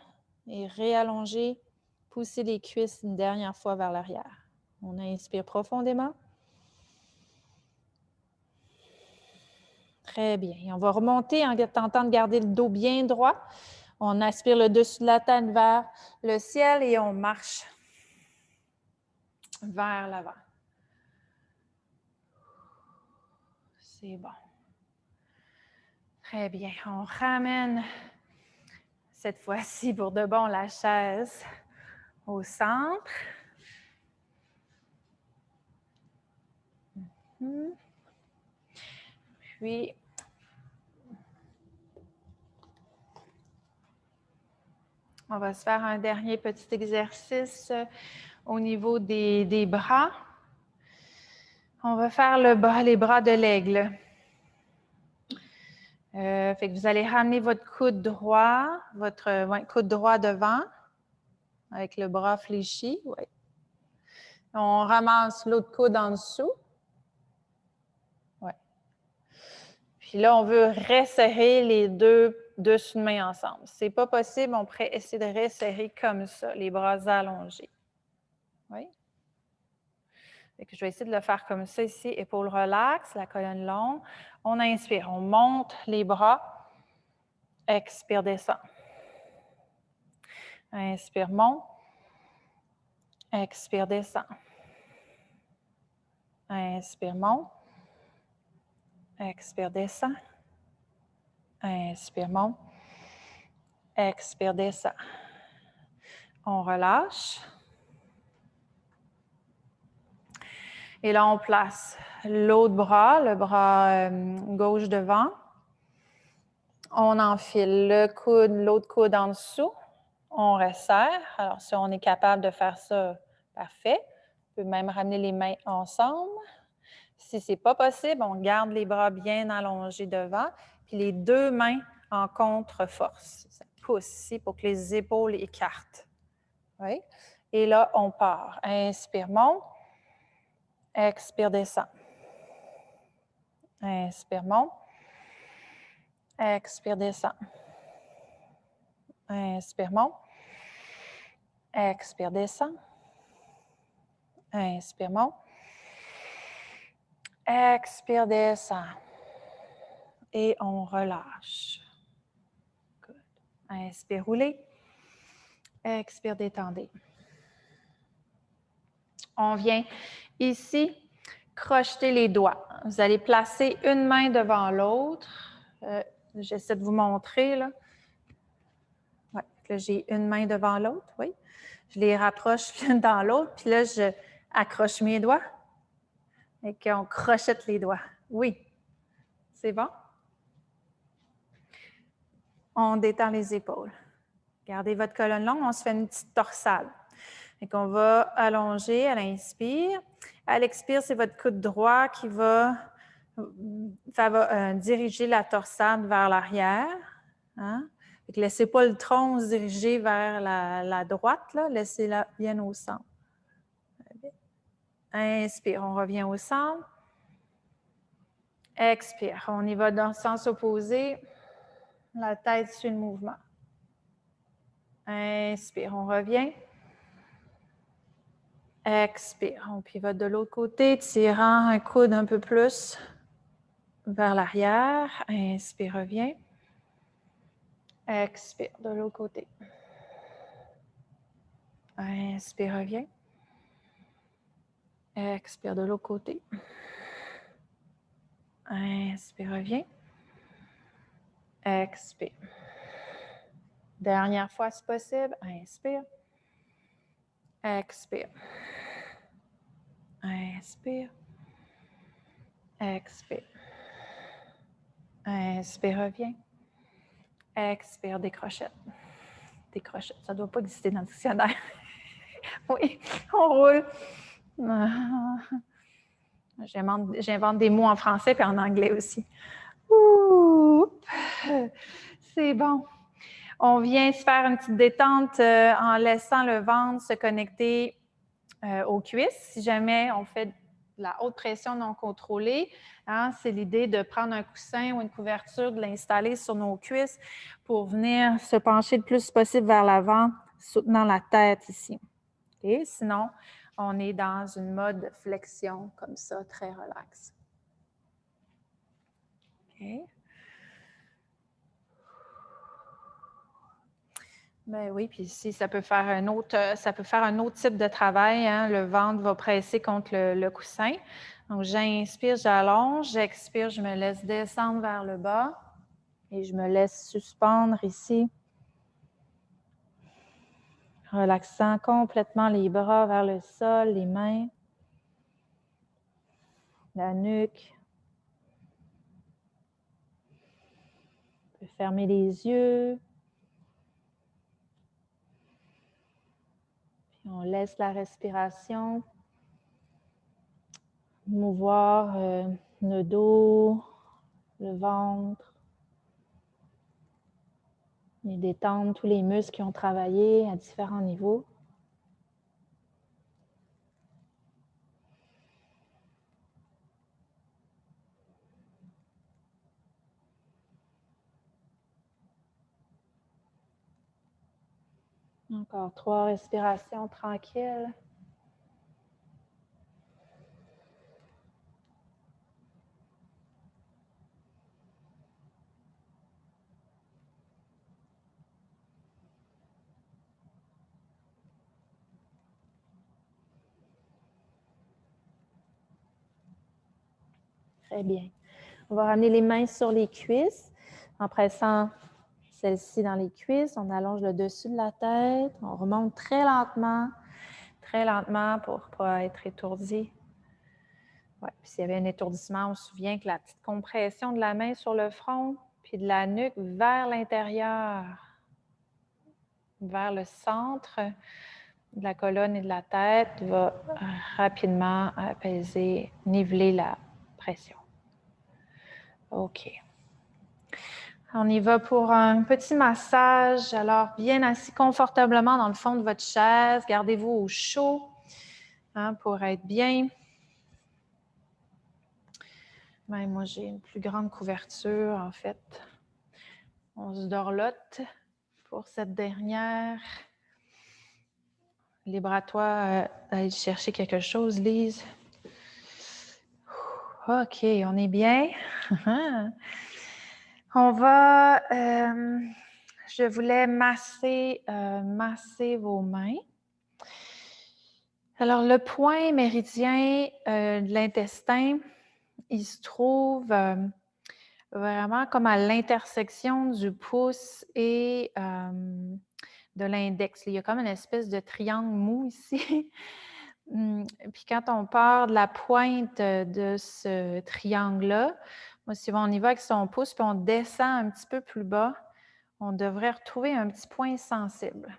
et réallongez. Poussez les cuisses une dernière fois vers l'arrière. On inspire profondément. Très bien. Et on va remonter en tentant de garder le dos bien droit. On aspire le dessus de la tête vers le ciel et on marche vers l'avant. C'est bon. Très bien. On ramène cette fois-ci pour de bon la chaise au centre. Puis, on va se faire un dernier petit exercice au niveau des bras. On va faire les bras de l'aigle. Fait que vous allez ramener votre coude droit, coude droit devant, avec le bras fléchi. Ouais. On ramasse l'autre coude en dessous. Ouais. Puis là, on veut resserrer les deux dessus de main ensemble. Si ce n'est pas possible, on pourrait essayer de resserrer comme ça, les bras allongés. Oui. Fait que je vais essayer de le faire comme ça ici, épaules relax, la colonne longue. On inspire, on monte les bras. Expire, descend. Inspire, monte. Expire, descend. Inspire, monte. Expire, descend. Inspire, monte. Expire, descend. On relâche. Et là, on place l'autre bras, le bras gauche devant. On enfile l'autre coude en dessous. On resserre. Alors, si on est capable de faire ça, parfait. On peut même ramener les mains ensemble. Si ce n'est pas possible, on garde les bras bien allongés devant, puis les deux mains en contre-force. Ça pousse ici pour que les épaules écartent. Oui. Et là, on part. Inspire, monte. Expire, descend. Inspire, monte. Expire, descend. Inspire, monte. Expire, descend. Inspire, monte. Expire, descend. Et on relâche. Good. Inspire, roulez. Expire, détendez. On vient ici crocheter les doigts. Vous allez placer une main devant l'autre. J'essaie de vous montrer, là. Ouais. Là, j'ai une main devant l'autre, oui. Je les rapproche l'une dans l'autre, puis là, je accroche mes doigts et qu'on crochette les doigts. Oui. C'est bon? On détend les épaules. Gardez votre colonne longue, on se fait une petite torsade. Donc, on va allonger à l'inspire. À l'expire, c'est votre coude droit qui va diriger la torsade vers l'arrière. Hein? Ne laissez pas le tronc se diriger vers la droite, laissez-la bien au centre. Inspire, on revient au centre. Expire, on y va dans le sens opposé. La tête suit le mouvement. Inspire, on revient. Expire, on pivote de l'autre côté, tirant un coude un peu plus vers l'arrière. Inspire, reviens. Expire, de l'autre côté. Inspire, reviens. Expire, de l'autre côté. Inspire, reviens. Expire. Dernière fois si possible. Inspire. Expire. Inspire. Expire. Inspire, reviens. Expire, décrochette. Décrochette, ça ne doit pas exister dans le dictionnaire. Oui, on roule. J'invente des mots en français et en anglais aussi. Ouh, c'est bon. On vient se faire une petite détente en laissant le ventre se connecter aux cuisses. Si jamais on fait de la haute pression non contrôlée, hein, c'est l'idée de prendre un coussin ou une couverture, de l'installer sur nos cuisses pour venir se pencher le plus possible vers l'avant, soutenant la tête ici. Okay? Sinon, on est dans une mode flexion comme ça, très relax. Okay. Ben oui, puis ici, ça peut faire un autre type de travail. Hein. Le ventre va presser contre le coussin. Donc, j'inspire, j'allonge, j'expire, je me laisse descendre vers le bas et je me laisse suspendre ici. Relaxant complètement les bras vers le sol, les mains, la nuque. On peut fermer les yeux. Puis on laisse la respiration mouvoir le dos, le ventre. Et détendre tous les muscles qui ont travaillé à différents niveaux. Encore 3 respirations tranquilles. Très bien. On va ramener les mains sur les cuisses en pressant celles-ci dans les cuisses. On allonge le dessus de la tête. On remonte très lentement pour ne pas être étourdi. Ouais. Puis s'il y avait un étourdissement, on se souvient que la petite compression de la main sur le front, puis de la nuque vers l'intérieur, vers le centre de la colonne et de la tête, va rapidement apaiser, niveler la pression. OK. On y va pour un petit massage. Alors, bien assis confortablement dans le fond de votre chaise. Gardez-vous au chaud pour être bien. Ben, moi, j'ai une plus grande couverture, en fait. On se dorlote pour cette dernière. Libre à toi d'aller chercher quelque chose, Lise. OK, on est bien. On va... je voulais masser vos mains. Alors, le point méridien de l'intestin, il se trouve vraiment comme à l'intersection du pouce et de l'index. Il y a comme une espèce de triangle mou ici. Puis quand on part de la pointe de ce triangle-là, moi, si on y va avec son pouce, puis on descend un petit peu plus bas, on devrait retrouver un petit point sensible.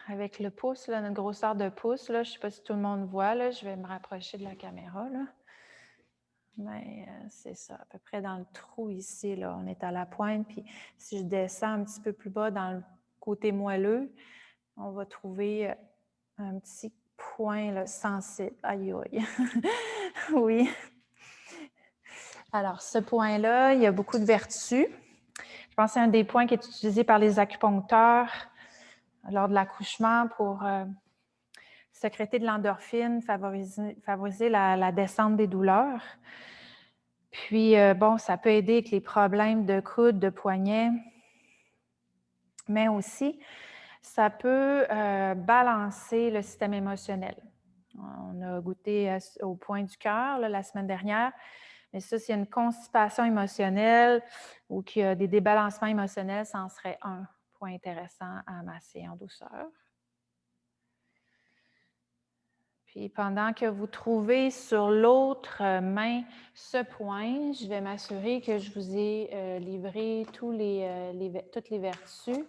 Avec le pouce, là, notre grosseur de pouce, là, je ne sais pas si tout le monde voit, là, je vais me rapprocher de la caméra. Là. Mais c'est ça, à peu près dans le trou ici, là, on est à la pointe. Puis si je descends un petit peu plus bas dans le côté moelleux, on va trouver un petit point là, sensible. Aïe, aïe. Oui. Alors, ce point-là, il y a beaucoup de vertus. Je pense que c'est un des points qui est utilisé par les acupuncteurs lors de l'accouchement pour sécréter de l'endorphine, favoriser la descente des douleurs. Puis, bon, ça peut aider avec les problèmes de coude, de poignet, mais aussi, ça peut balancer le système émotionnel. On a goûté au point du cœur la semaine dernière, mais ça, s'il y a une constipation émotionnelle ou qu'il y a des débalancements émotionnels, ça en serait un point intéressant à masser en douceur. Puis pendant que vous trouvez sur l'autre main ce point, je vais m'assurer que je vous ai livré toutes les vertus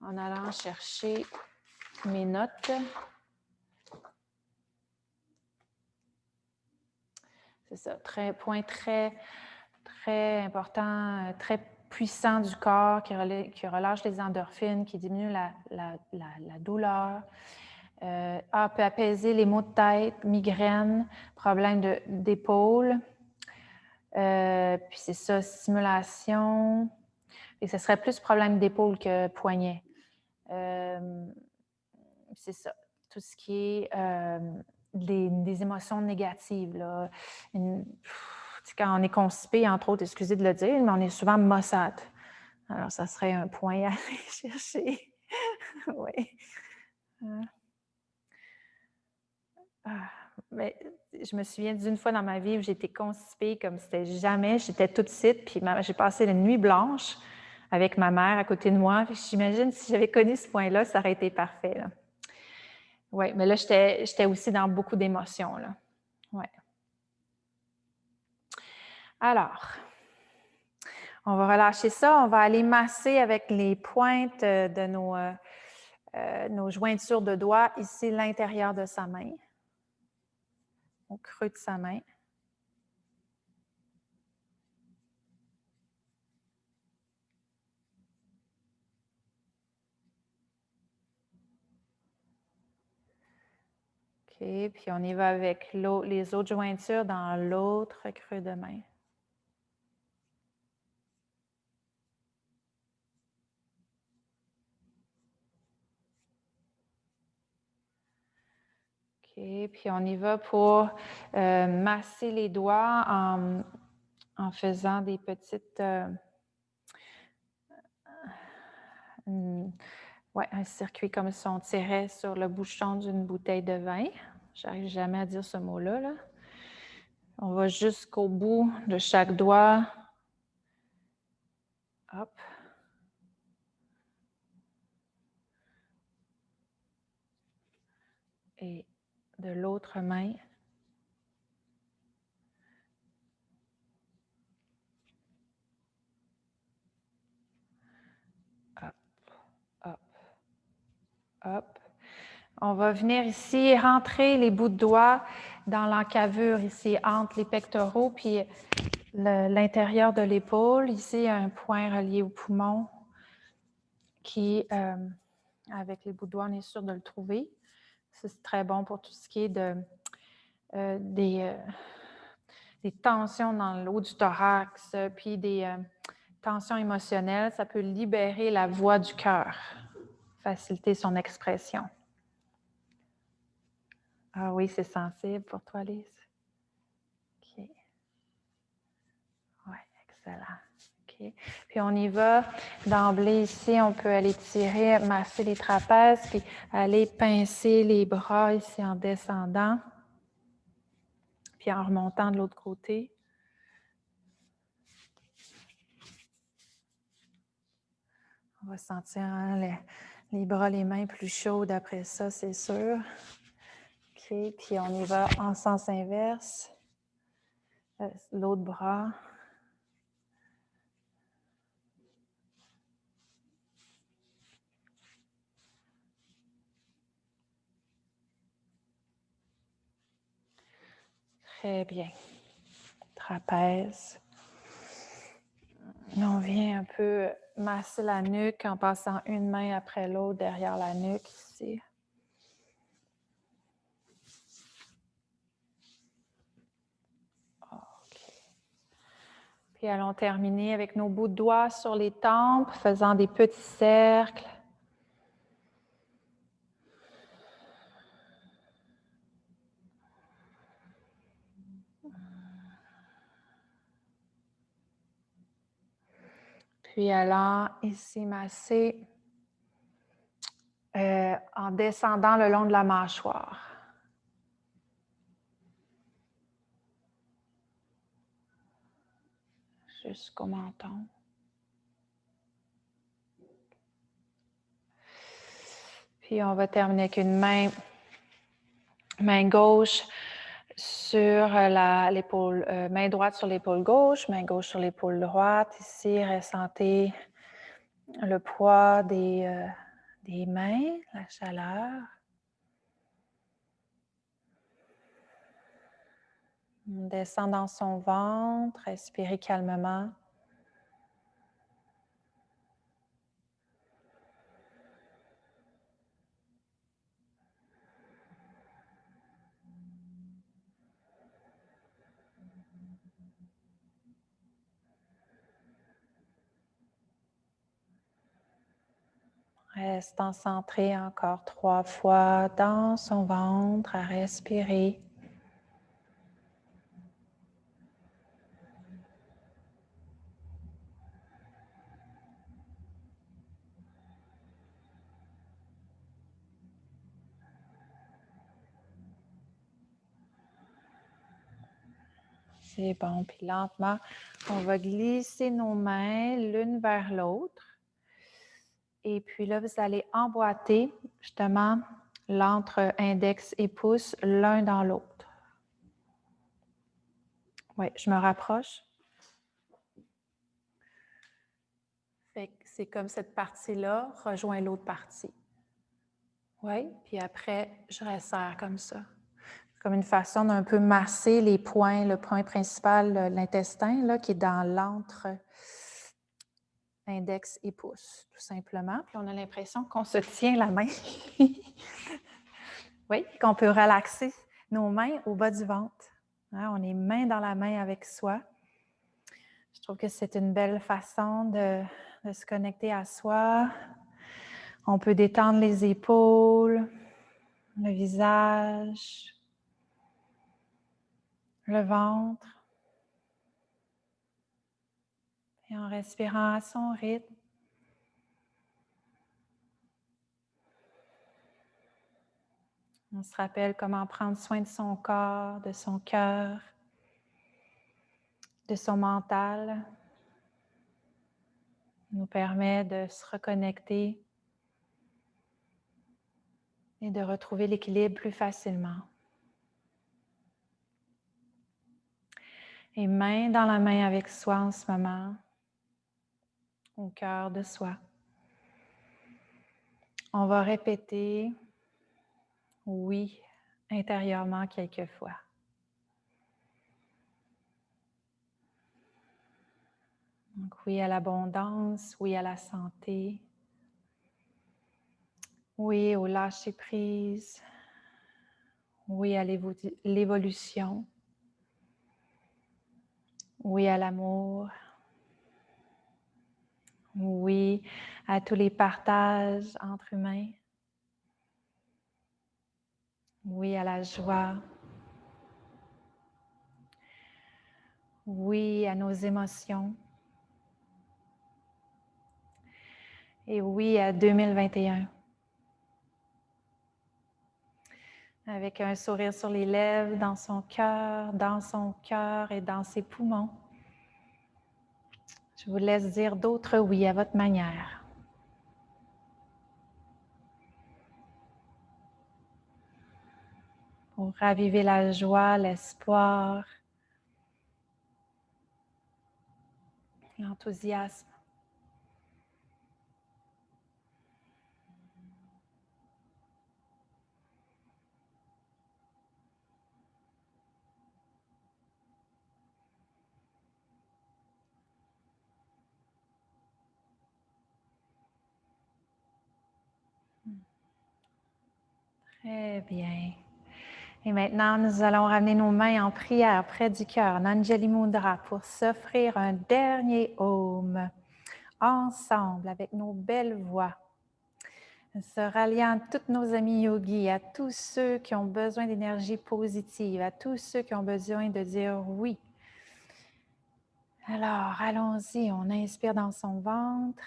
en allant chercher mes notes. C'est ça, point très, très important, très puissant du corps qui relâche les endorphines, qui diminue la douleur. Peut apaiser les maux de tête, migraines, problèmes d'épaule. Puis c'est ça, stimulation. Et ce serait plus problème d'épaule que poignet. C'est ça, tout ce qui est des émotions négatives. Là. Quand on est constipé, entre autres, excusez de le dire, mais on est souvent maussade. Alors, ça serait un point à aller chercher. Oui. Mais je me souviens d'une fois dans ma vie où j'étais constipée comme c'était jamais. J'étais toute petite, puis j'ai passé la nuit blanche avec ma mère à côté de moi. J'imagine si j'avais connu ce point-là, ça aurait été parfait. Oui, mais là, j'étais aussi dans beaucoup d'émotions. Ouais. Alors, on va relâcher ça. On va aller masser avec les pointes de nos jointures de doigts, ici, l'intérieur de sa main, au creux de sa main. OK, puis on y va avec les autres jointures dans l'autre creux de main. OK, puis on y va pour masser les doigts en faisant des petites... un circuit comme si on tirait sur le bouchon d'une bouteille de vin. J'arrive jamais à dire ce mot-là. Là. On va jusqu'au bout de chaque doigt. Hop. Et de l'autre main. Hop, hop, hop. On va venir ici rentrer les bouts de doigts dans l'encavure ici entre les pectoraux puis l'intérieur de l'épaule. Ici, il y a un point relié au poumon qui, avec les bouts de doigts, on est sûr de le trouver. C'est très bon pour tout ce qui est des tensions dans le haut du thorax, puis des tensions émotionnelles. Ça peut libérer la voix du cœur, faciliter son expression. Ah oui, c'est sensible pour toi, Lise? OK. Oui, excellent. OK. Puis on y va. D'emblée, ici, on peut aller tirer, masser les trapèzes, puis aller pincer les bras ici en descendant, puis en remontant de l'autre côté. On va sentir les bras, les mains plus chaudes après ça, c'est sûr. OK, puis on y va en sens inverse. L'autre bras. Très bien. Trapèze. On vient un peu masser la nuque en passant une main après l'autre derrière la nuque ici. OK. Puis allons terminer avec nos bouts de doigts sur les tempes, faisant des petits cercles. Puis allant ici masser en descendant le long de la mâchoire. Jusqu'au menton. Puis on va terminer avec une main gauche sur l'épaule, main droite sur l'épaule gauche, main gauche sur l'épaule droite. Ici, ressentez le poids des mains, la chaleur. On descend dans son ventre, respirez calmement. Restant centré encore 3 fois dans son ventre à respirer. C'est bon, puis lentement, on va glisser nos mains l'une vers l'autre. Et puis là, vous allez emboîter justement l'entre-index et pouce l'un dans l'autre. Oui, je me rapproche. Fait que c'est comme cette partie-là rejoint l'autre partie. Oui, puis après, je resserre comme ça. Comme une façon d'un peu masser les points, le point principal, l'intestin, là, qui est dans l'entre-index et pouce, tout simplement. Puis on a l'impression qu'on se tient la main. Oui, qu'on peut relaxer nos mains au bas du ventre. Hein, on est main dans la main avec soi. Je trouve que c'est une belle façon de se connecter à soi. On peut détendre les épaules, le visage, le ventre. Et en respirant à son rythme, on se rappelle comment prendre soin de son corps, de son cœur, de son mental. Nous permet de se reconnecter et de retrouver l'équilibre plus facilement. Et main dans la main avec soi en ce moment, au cœur de soi. On va répéter « oui » intérieurement quelques fois. Donc oui à l'abondance, oui à la santé, oui au lâcher-prise, oui à l'évolution, oui à l'amour, oui à tous les partages entre humains, oui à la joie, oui à nos émotions, et oui à 2021. Avec un sourire sur les lèvres, dans son cœur et dans ses poumons. Je vous laisse dire d'autres oui à votre manière. pour raviver la joie, l'espoir, l'enthousiasme. Très bien. Et maintenant, nous allons ramener nos mains en prière près du cœur, Anjali Mudra, pour s'offrir un dernier Om, ensemble, avec nos belles voix, se ralliant à tous nos amis yogis, à tous ceux qui ont besoin d'énergie positive, à tous ceux qui ont besoin de dire oui. Alors, allons-y, on inspire dans son ventre.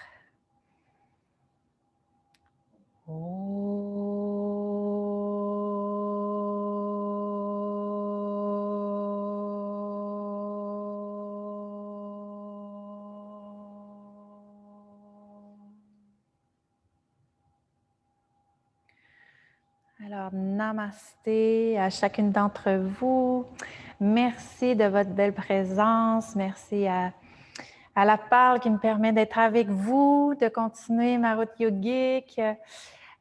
Alors, namasté à chacune d'entre vous. Merci de votre belle présence. Merci à la parole qui me permet d'être avec vous, de continuer ma route yogique,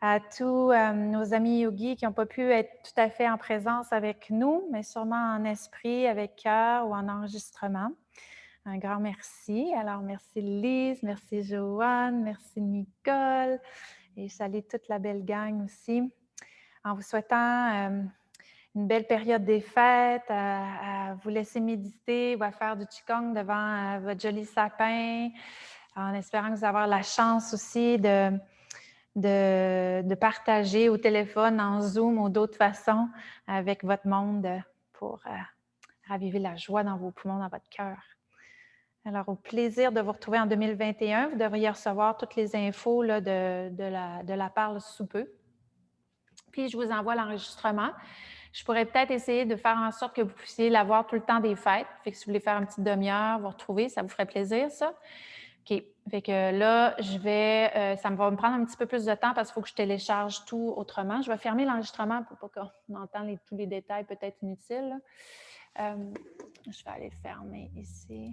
à tous nos amis yogis qui n'ont pas pu être tout à fait en présence avec nous, mais sûrement en esprit, avec cœur ou en enregistrement. Un grand merci. Alors, merci Lise, merci Joanne, merci Nicole, et je salue toute la belle gang aussi. En vous souhaitant une belle période des fêtes, à vous laisser méditer ou à faire du Qigong devant votre joli sapin, en espérant que vous allez avoir la chance aussi de partager au téléphone, en Zoom ou d'autres façons avec votre monde pour raviver la joie dans vos poumons, dans votre cœur. Alors, au plaisir de vous retrouver en 2021. Vous devriez recevoir toutes les infos là, de la parle sous peu. Puis, je vous envoie l'enregistrement. Je pourrais peut-être essayer de faire en sorte que vous puissiez l'avoir tout le temps des fêtes. Fait que si vous voulez faire une petite demi-heure, vous retrouver, ça vous ferait plaisir, ça. OK. Fait que là, ça va me prendre un petit peu plus de temps parce qu'il faut que je télécharge tout autrement. Je vais fermer l'enregistrement pour pas qu'on entende tous les détails peut-être inutiles. Je vais aller le fermer ici.